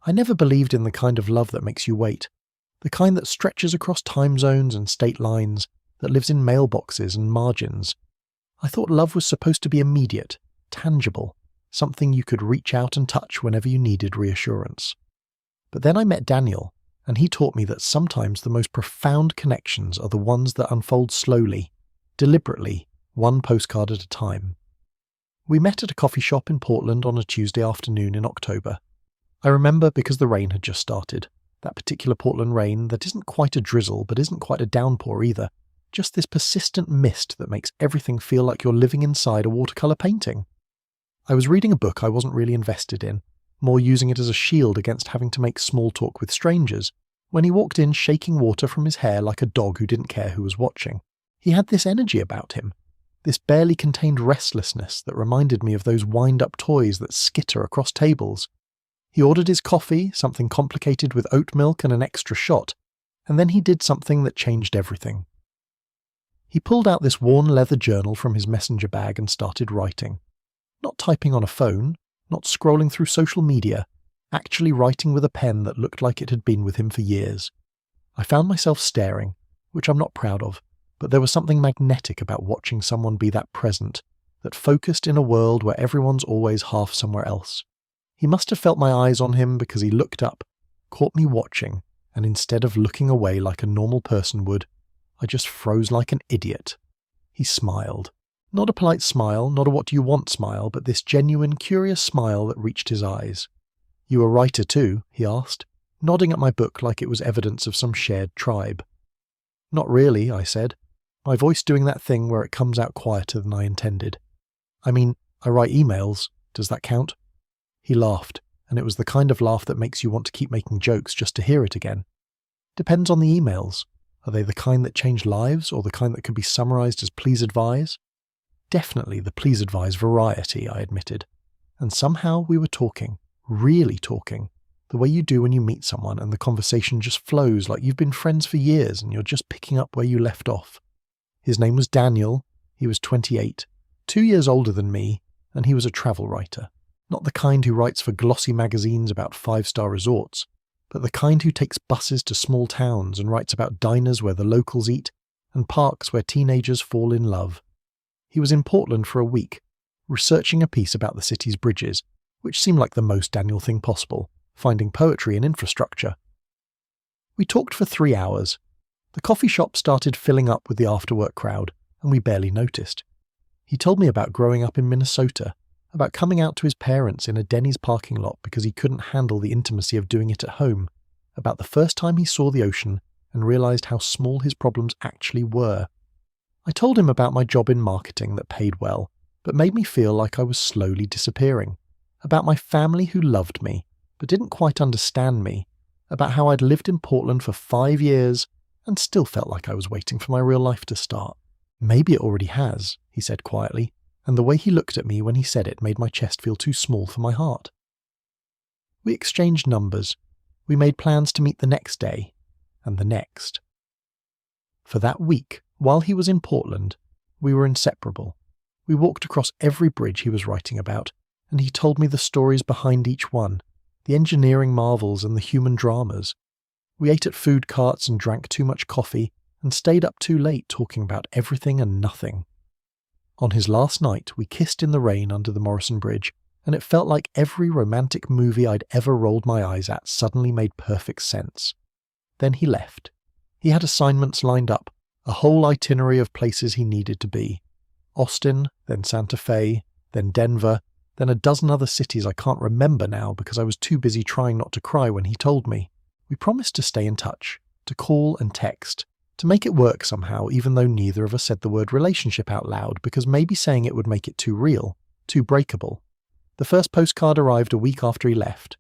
I never believed in the kind of love that makes you wait, the kind that stretches across time zones and state lines, that lives in mailboxes and margins. I thought love was supposed to be immediate, tangible, something you could reach out and touch whenever you needed reassurance. But then I met Daniel, and he taught me that sometimes the most profound connections are the ones that unfold slowly, deliberately, one postcard at a time. We met at a coffee shop in Portland on a Tuesday afternoon in October. I remember because the rain had just started, that particular Portland rain that isn't quite a drizzle but isn't quite a downpour either, just this persistent mist that makes everything feel like you're living inside a watercolour painting. I was reading a book I wasn't really invested in, more using it as a shield against having to make small talk with strangers, when he walked in shaking water from his hair like a dog who didn't care who was watching. He had this energy about him, this barely contained restlessness that reminded me of those wind-up toys that skitter across tables. He ordered his coffee, something complicated with oat milk and an extra shot, and then he did something that changed everything. He pulled out this worn leather journal from his messenger bag and started writing. Not typing on a phone, not scrolling through social media, actually writing with a pen that looked like it had been with him for years. I found myself staring, which I'm not proud of, but there was something magnetic about watching someone be that present, that focused in a world where everyone's always half somewhere else. He must have felt my eyes on him because he looked up, caught me watching, and instead of looking away like a normal person would, I just froze like an idiot. He smiled. Not a polite smile, not a what do you want smile, but this genuine, curious smile that reached his eyes. "You a writer too?" he asked, nodding at my book like it was evidence of some shared tribe. "Not really," I said, my voice doing that thing where it comes out quieter than I intended. "I mean, I write emails. Does that count?" He laughed, and it was the kind of laugh that makes you want to keep making jokes just to hear it again. "Depends on the emails. Are they the kind that change lives, or the kind that could be summarized as please advise?" "Definitely the please advise variety," I admitted. And somehow we were talking, really talking, the way you do when you meet someone and the conversation just flows like you've been friends for years and you're just picking up where you left off. His name was Daniel, he was 28, 2 years older than me, and he was a travel writer. Not the kind who writes for glossy magazines about 5-star resorts, but the kind who takes buses to small towns and writes about diners where the locals eat and parks where teenagers fall in love. He was in Portland for a week, researching a piece about the city's bridges, which seemed like the most Daniel thing possible, finding poetry in infrastructure. We talked for 3 hours. The coffee shop started filling up with the after-work crowd, and we barely noticed. He told me about growing up in Minnesota, about coming out to his parents in a Denny's parking lot because he couldn't handle the intimacy of doing it at home, about the first time he saw the ocean and realized how small his problems actually were. I told him about my job in marketing that paid well, but made me feel like I was slowly disappearing, about my family who loved me, but didn't quite understand me, about how I'd lived in Portland for 5 years and still felt like I was waiting for my real life to start. "Maybe it already has," he said quietly, and the way he looked at me when he said it made my chest feel too small for my heart. We exchanged numbers. We made plans to meet the next day, and the next. For that week, while he was in Portland, we were inseparable. We walked across every bridge he was writing about, and he told me the stories behind each one, the engineering marvels and the human dramas. We ate at food carts and drank too much coffee, and stayed up too late talking about everything and nothing. On his last night, we kissed in the rain under the Morrison Bridge, and it felt like every romantic movie I'd ever rolled my eyes at suddenly made perfect sense. Then he left. He had assignments lined up, a whole itinerary of places he needed to be. Austin, then Santa Fe, then Denver, then a dozen other cities I can't remember now because I was too busy trying not to cry when he told me. We promised to stay in touch, to call and text, to make it work somehow, even though neither of us said the word relationship out loud because maybe saying it would make it too real, too breakable. The first postcard arrived a week after he left.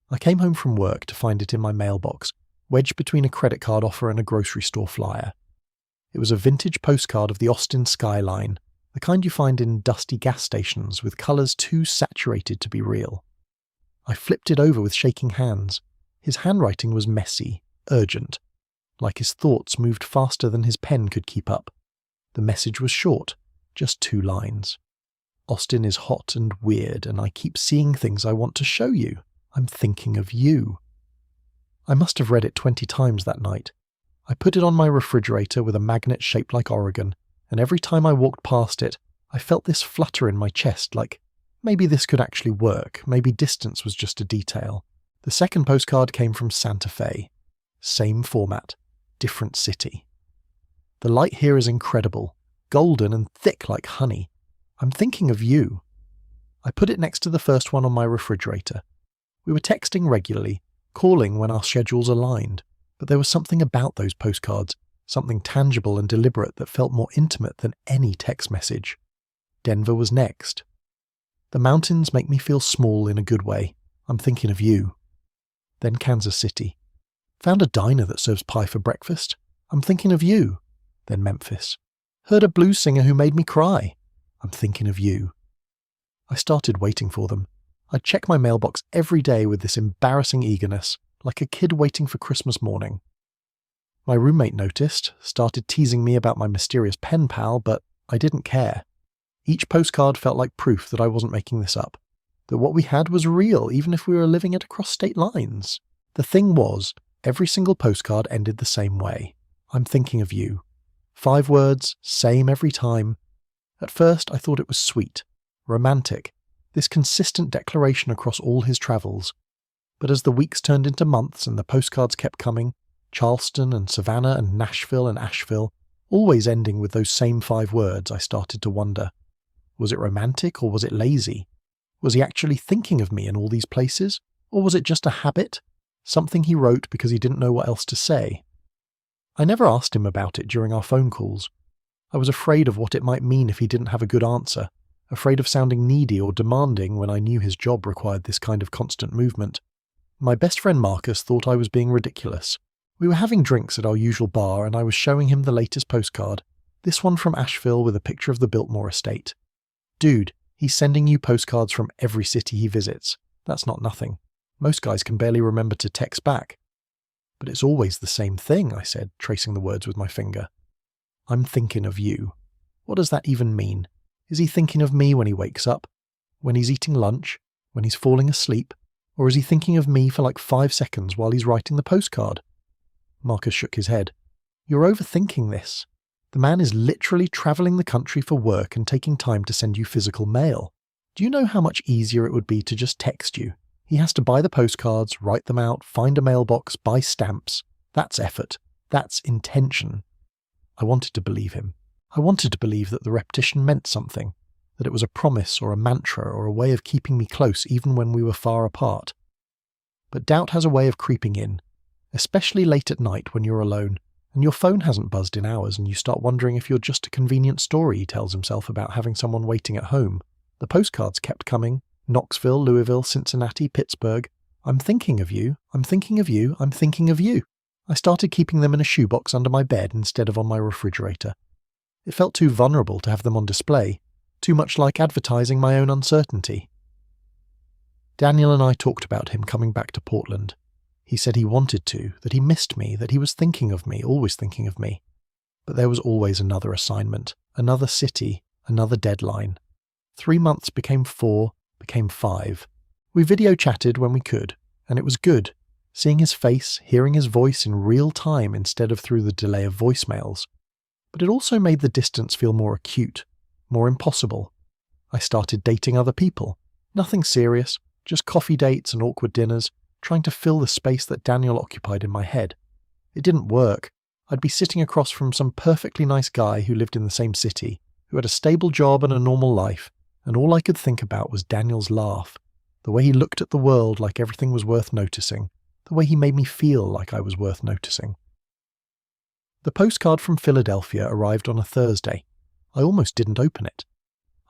I came home from work to find it in my mailbox, wedged between a credit card offer and a grocery store flyer. It was a vintage postcard of the Austin skyline, the kind you find in dusty gas stations with colours too saturated to be real. I flipped it over with shaking hands. His handwriting was messy, urgent, like his thoughts moved faster than his pen could keep up. The message was short, just 2 lines. "Austin is hot and weird, and I keep seeing things I want to show you. I'm thinking of you. I must have read it 20 times that night. I put it on my refrigerator with a magnet shaped like Oregon, and every time I walked past it, I felt this flutter in my chest like, maybe this could actually work, maybe distance was just a detail. The second postcard came from Santa Fe. Same format, different city. The light here is incredible, golden and thick like honey. I'm thinking of you. I put it next to the first one on my refrigerator. We were texting regularly, calling when our schedules aligned, but there was something about those postcards, something tangible and deliberate that felt more intimate than any text message. Denver was next. The mountains make me feel small in a good way. I'm thinking of you. Then Kansas City. Found a diner that serves pie for breakfast. I'm thinking of you. Then Memphis. Heard a blues singer who made me cry. I'm thinking of you. I started waiting for them. I'd check my mailbox every day with this embarrassing eagerness, like a kid waiting for Christmas morning. My roommate noticed, started teasing me about my mysterious pen pal, but I didn't care. Each postcard felt like proof that I wasn't making this up, that what we had was real even if we were living it across state lines. The thing was, every single postcard ended the same way. I'm thinking of you. 5 words, same every time. At first I thought it was sweet, romantic, this consistent declaration across all his travels. But as the weeks turned into months and the postcards kept coming, Charleston and Savannah and Nashville and Asheville, always ending with those same 5 words, I started to wonder. Was it romantic or was it lazy? Was he actually thinking of me in all these places? Or was it just a habit? Something he wrote because he didn't know what else to say? I never asked him about it during our phone calls. I was afraid of what it might mean if he didn't have a good answer, afraid of sounding needy or demanding when I knew his job required this kind of constant movement. My best friend Marcus thought I was being ridiculous. We were having drinks at our usual bar and I was showing him the latest postcard, this one from Asheville with a picture of the Biltmore estate. Dude, he's sending you postcards from every city he visits. That's not nothing. Most guys can barely remember to text back. But it's always the same thing, I said, tracing the words with my finger. I'm thinking of you. What does that even mean? Is he thinking of me when he wakes up? When he's eating lunch? When he's falling asleep? Or is he thinking of me for like 5 seconds while he's writing the postcard? Marcus shook his head. You're overthinking this. The man is literally travelling the country for work and taking time to send you physical mail. Do you know how much easier it would be to just text you? He has to buy the postcards, write them out, find a mailbox, buy stamps. That's effort. That's intention. I wanted to believe him. I wanted to believe that the repetition meant something, that it was a promise or a mantra or a way of keeping me close even when we were far apart. But doubt has a way of creeping in, especially late at night when you're alone, and your phone hasn't buzzed in hours and you start wondering if you're just a convenient story he tells himself about having someone waiting at home. The postcards kept coming. Knoxville, Louisville, Cincinnati, Pittsburgh. I'm thinking of you. I'm thinking of you. I'm thinking of you. I started keeping them in a shoebox under my bed instead of on my refrigerator. It felt too vulnerable to have them on display, too much like advertising my own uncertainty. Daniel and I talked about him coming back to Portland. He said he wanted to, that he missed me, that he was thinking of me, always thinking of me. But there was always another assignment, another city, another deadline. 3 months became 4, became 5. We video chatted when we could, and it was good, seeing his face, hearing his voice in real time instead of through the delay of voicemails. But it also made the distance feel more acute, more impossible. I started dating other people. Nothing serious, just coffee dates and awkward dinners, trying to fill the space that Daniel occupied in my head. It didn't work. I'd be sitting across from some perfectly nice guy who lived in the same city, who had a stable job and a normal life, and all I could think about was Daniel's laugh, the way he looked at the world like everything was worth noticing, the way he made me feel like I was worth noticing. The postcard from Philadelphia arrived on a Thursday. I almost didn't open it.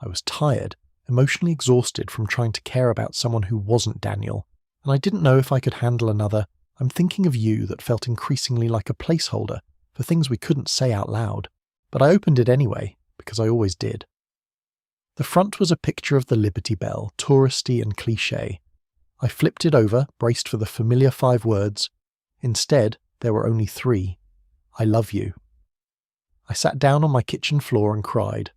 I was tired, emotionally exhausted from trying to care about someone who wasn't Daniel, and I didn't know if I could handle another "I'm thinking of you" that felt increasingly like a placeholder for things we couldn't say out loud. But I opened it anyway, because I always did. The front was a picture of the Liberty Bell, touristy and cliché. I flipped it over, braced for the familiar 5 words. Instead, there were only 3. I love you. I sat down on my kitchen floor and cried.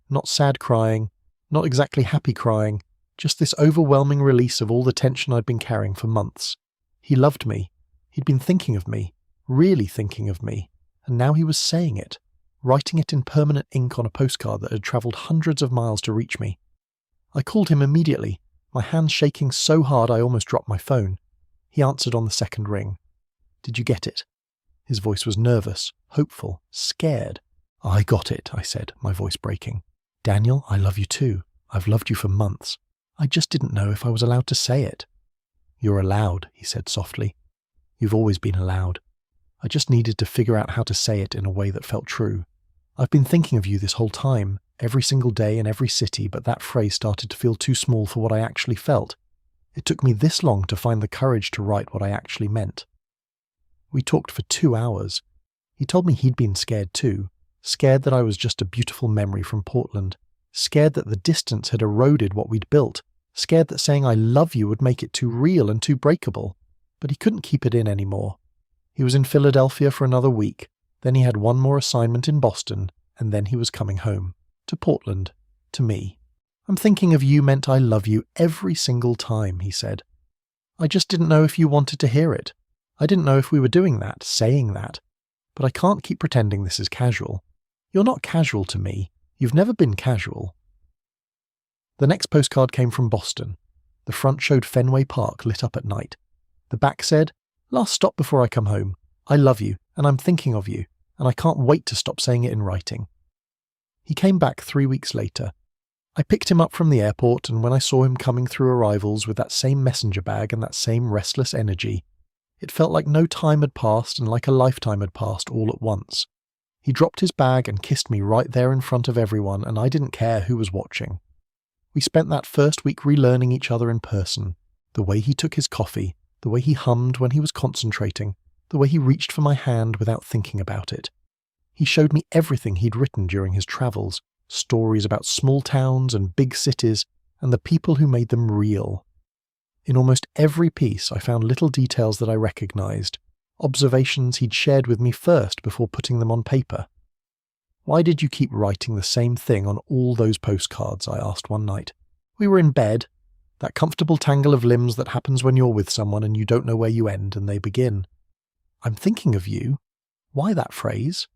Not sad crying, not exactly happy crying, Just this overwhelming release of all the tension I'd been carrying for months. He loved me. He'd been thinking of me, really thinking of me, and now he was saying it, writing it in permanent ink on a postcard that had travelled hundreds of miles to reach me. I called him immediately, my hands shaking so hard I almost dropped my phone. He answered on the second ring. "Did you get it?" His voice was nervous, hopeful, scared. "I got it," I said, my voice breaking. "Daniel, I love you too. I've loved you for months. I just didn't know if I was allowed to say it." "You're allowed," he said softly. "You've always been allowed. I just needed to figure out how to say it in a way that felt true. I've been thinking of you this whole time, every single day in every city, but that phrase started to feel too small for what I actually felt. It took me this long to find the courage to write what I actually meant." We talked for 2 hours. He told me he'd been scared too, scared that I was just a beautiful memory from Portland, scared that the distance had eroded what we'd built, scared that saying I love you would make it too real and too breakable. But he couldn't keep it in anymore. He was in Philadelphia for another week, then he had one more assignment in Boston, and then he was coming home. To Portland. To me. "I'm thinking of you meant I love you every single time," he said. "I just didn't know if you wanted to hear it. I didn't know if we were doing that, saying that. But I can't keep pretending this is casual. You're not casual to me. You've never been casual." The next postcard came from Boston. The front showed Fenway Park lit up at night. The back said, "Last stop before I come home. I love you, and I'm thinking of you, and I can't wait to stop saying it in writing." He came back 3 weeks later. I picked him up from the airport, and when I saw him coming through arrivals with that same messenger bag and that same restless energy, it felt like no time had passed and like a lifetime had passed all at once. He dropped his bag and kissed me right there in front of everyone, and I didn't care who was watching. We spent that first week relearning each other in person, the way he took his coffee, the way he hummed when he was concentrating, the way he reached for my hand without thinking about it. He showed me everything he'd written during his travels, stories about small towns and big cities, and the people who made them real. In almost every piece I found little details that I recognized, observations he'd shared with me first before putting them on paper. "Why did you keep writing the same thing on all those postcards?" I asked one night. We were in bed, that comfortable tangle of limbs that happens when you're with someone and you don't know where you end and they begin. "I'm thinking of you. Why that phrase?"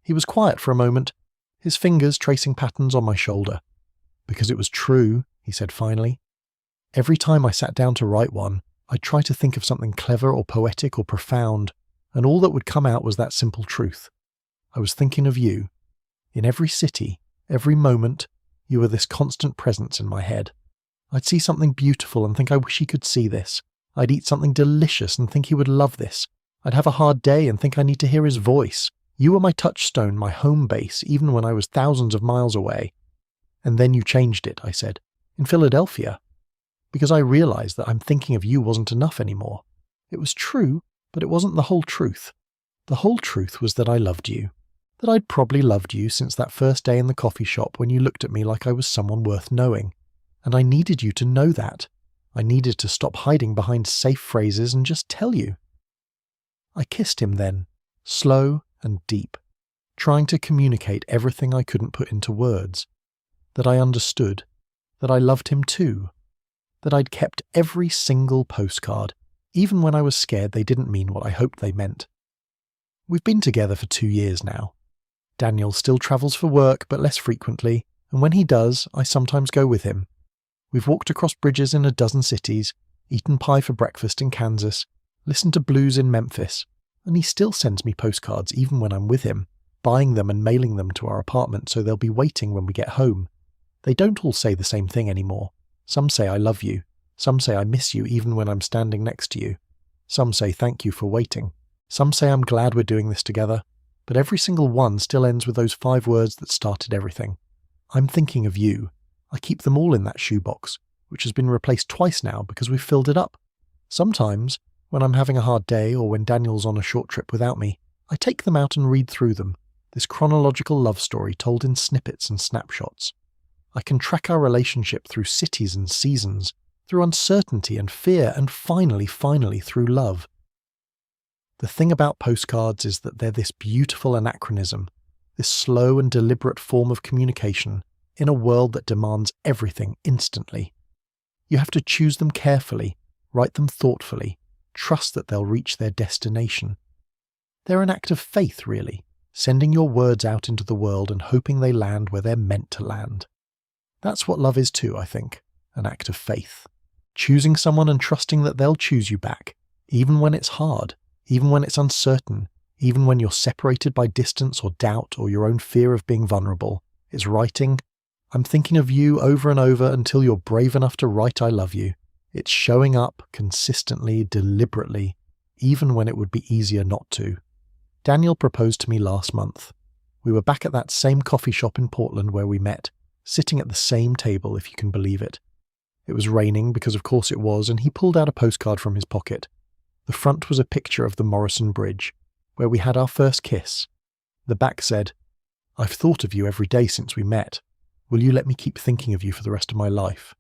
He was quiet for a moment, his fingers tracing patterns on my shoulder. "Because it was true," he said finally. "Every time I sat down to write one, I'd try to think of something clever or poetic or profound, and all that would come out was that simple truth. I was thinking of you. In every city, every moment, you were this constant presence in my head. I'd see something beautiful and think I wish he could see this. I'd eat something delicious and think he would love this. I'd have a hard day and think I need to hear his voice. You were my touchstone, my home base, even when I was thousands of miles away." "And then you changed it," I said, "in Philadelphia. Because I realized that I'm thinking of you wasn't enough anymore. It was true, but it wasn't the whole truth. The whole truth was that I loved you. That I'd probably loved you since that first day in the coffee shop when you looked at me like I was someone worth knowing. And I needed you to know that. I needed to stop hiding behind safe phrases and just tell you." I kissed him then, slow and deep, trying to communicate everything I couldn't put into words. That I understood. That I loved him too. That I'd kept every single postcard, even when I was scared they didn't mean what I hoped they meant. We've been together for 2 years now. Daniel still travels for work, but less frequently, and when he does, I sometimes go with him. We've walked across bridges in a dozen cities, eaten pie for breakfast in Kansas, listened to blues in Memphis, and he still sends me postcards even when I'm with him, buying them and mailing them to our apartment so they'll be waiting when we get home. They don't all say the same thing anymore. Some say I love you. Some say I miss you even when I'm standing next to you. Some say thank you for waiting. Some say I'm glad we're doing this together. But every single one still ends with those 5 words that started everything. I'm thinking of you. I keep them all in that shoebox, which has been replaced twice now because we've filled it up. Sometimes, when I'm having a hard day or when Daniel's on a short trip without me, I take them out and read through them, this chronological love story told in snippets and snapshots. I can track our relationship through cities and seasons, through uncertainty and fear, and finally through love. The thing about postcards is that they're this beautiful anachronism, this slow and deliberate form of communication in a world that demands everything instantly. You have to choose them carefully, write them thoughtfully, trust that they'll reach their destination. They're an act of faith, really, sending your words out into the world and hoping they land where they're meant to land. That's what love is too, I think, an act of faith. Choosing someone and trusting that they'll choose you back, even when it's hard, even when it's uncertain, even when you're separated by distance or doubt or your own fear of being vulnerable. It's writing, "I'm thinking of you" over and over until you're brave enough to write "I love you." It's showing up consistently, deliberately, even when it would be easier not to. Daniel proposed to me last month. We were back at that same coffee shop in Portland where we met, sitting at the same table, if you can believe it. It was raining, because of course it was, and he pulled out a postcard from his pocket. The front was a picture of the Morrison Bridge, where we had our first kiss. The back said, "I've thought of you every day since we met. Will you let me keep thinking of you for the rest of my life?"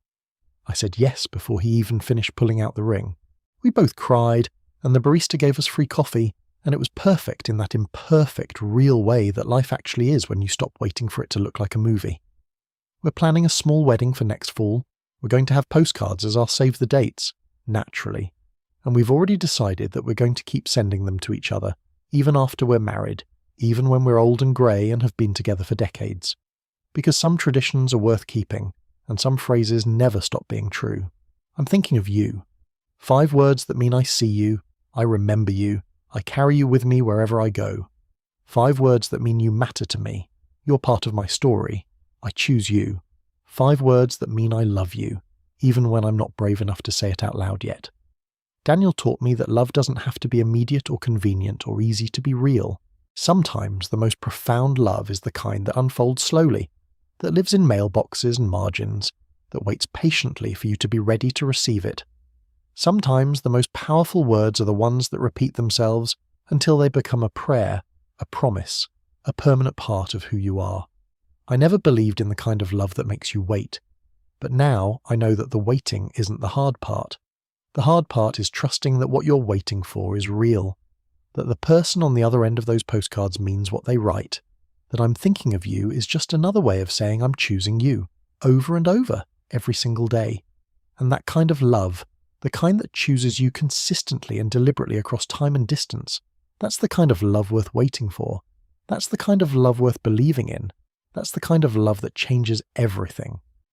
I said yes before he even finished pulling out the ring. We both cried, and the barista gave us free coffee, and it was perfect in that imperfect, real way that life actually is when you stop waiting for it to look like a movie. We're planning a small wedding for next fall. We're going to have postcards as our save the dates, naturally. And we've already decided that we're going to keep sending them to each other, even after we're married, even when we're old and grey and have been together for decades. Because some traditions are worth keeping, and some phrases never stop being true. I'm thinking of you. 5 words that mean I see you, I remember you, I carry you with me wherever I go. 5 words that mean you matter to me. You're part of my story. I choose you. 5 words that mean I love you, even when I'm not brave enough to say it out loud yet. Daniel taught me that love doesn't have to be immediate or convenient or easy to be real. Sometimes the most profound love is the kind that unfolds slowly, that lives in mailboxes and margins, that waits patiently for you to be ready to receive it. Sometimes the most powerful words are the ones that repeat themselves until they become a prayer, a promise, a permanent part of who you are. I never believed in the kind of love that makes you wait, but now I know that the waiting isn't the hard part. The hard part is trusting that what you're waiting for is real, that the person on the other end of those postcards means what they write, that I'm thinking of you is just another way of saying I'm choosing you, over and over, every single day. And that kind of love, the kind that chooses you consistently and deliberately across time and distance, that's the kind of love worth waiting for. That's the kind of love worth believing in. That's the kind of love that changes everything.